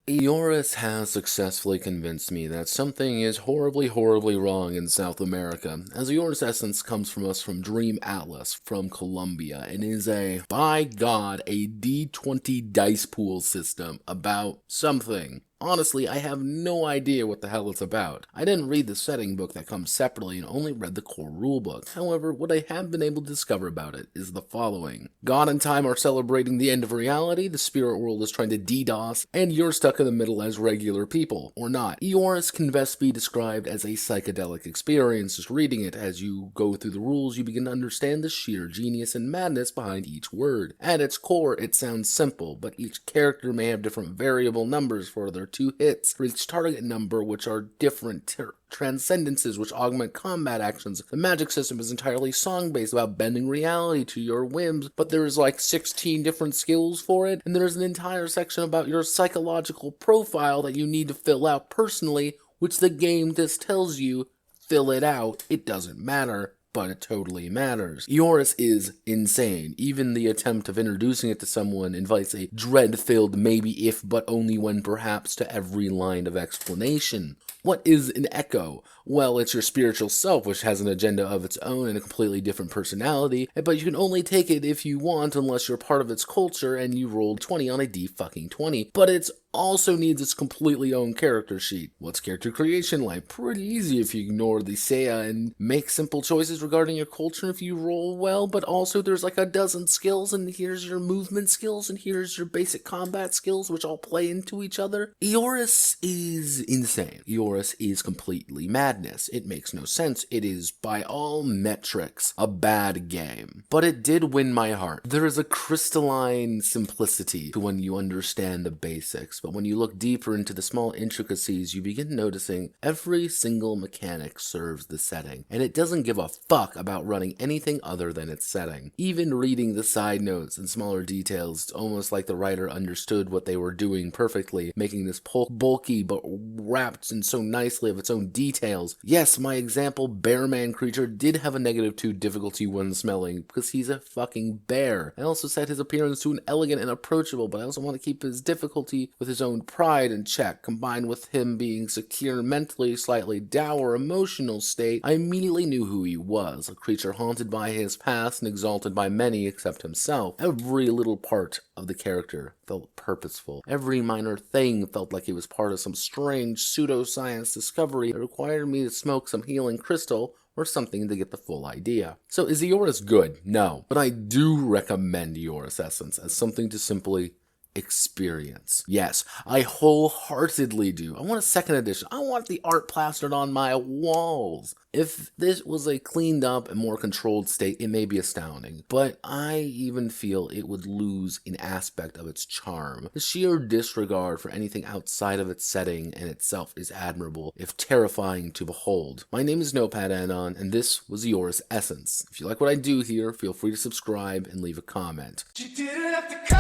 Eoris has successfully convinced me that something is horribly, horribly wrong in South America, as Eoris Essence comes from us from Dream Atlas from Colombia and is by God, a D20 dice pool system about something. Honestly, I have no idea what the hell it's about. I didn't read the setting book that comes separately and only read the core rulebook. However, what I have been able to discover about it is the following. God and time are celebrating the end of reality, the spirit world is trying to DDoS, and you're stuck in the middle as regular people, or not. Eoris can best be described as a psychedelic experience. Just reading it, as you go through the rules, you begin to understand the sheer genius and madness behind each word. At its core, it sounds simple, but each character may have different variable numbers for their 2 hits for each target number, which are different transcendences which augment combat actions. The magic system is entirely song-based, about bending reality to your whims, but there's like 16 different skills for it, and there's an entire section about your psychological profile that you need to fill out personally, which the game just tells you, fill it out, it doesn't matter. But it totally matters. Eoris is insane. Even the attempt of introducing it to someone invites a dread-filled maybe if but only when perhaps to every line of explanation. What is an echo? Well, it's your spiritual self, which has an agenda of its own and a completely different personality, but you can only take it if you want unless you're part of its culture and you rolled 20 on a D-fucking-20. But it's also needs its completely own character sheet. What's character creation like? Pretty easy if you ignore the Saya and make simple choices regarding your culture if you roll well, but also there's like a dozen skills, and here's your movement skills, and here's your basic combat skills, which all play into each other. Eoris is insane. Eoris is completely madness. It makes no sense. It is, by all metrics, a bad game. But it did win my heart. There is a crystalline simplicity to when you understand the basics. But when you look deeper into the small intricacies, you begin noticing every single mechanic serves the setting, and it doesn't give a fuck about running anything other than its setting. Even reading the side notes and smaller details, it's almost like the writer understood what they were doing perfectly, making this bulky but wrapped in so nicely of its own details. Yes, my example bear-man creature did have a -2 difficulty when smelling, because he's a fucking bear. I also set his appearance to an elegant and approachable, but I also want to keep his difficulty with his own pride in check, combined with him being secure mentally, slightly dour emotional state. I immediately knew who he was, a creature haunted by his past and exalted by many except himself. Every little part of the character felt purposeful. Every minor thing felt like it was part of some strange pseudoscience discovery that required me to smoke some healing crystal or something to get the full idea. So is Eoris good? No. But I do recommend Eoris Essence as something to simply experience. Yes, I wholeheartedly do. I want a second edition. I want the art plastered on my walls. If this was a cleaned up and more controlled state, it may be astounding, but I even feel it would lose an aspect of its charm. The sheer disregard for anything outside of its setting and itself is admirable, if terrifying to behold. My name is Notepad Anon, and this was Eoris Essence. If you like what I do here, feel free to subscribe and leave a comment. You didn't have to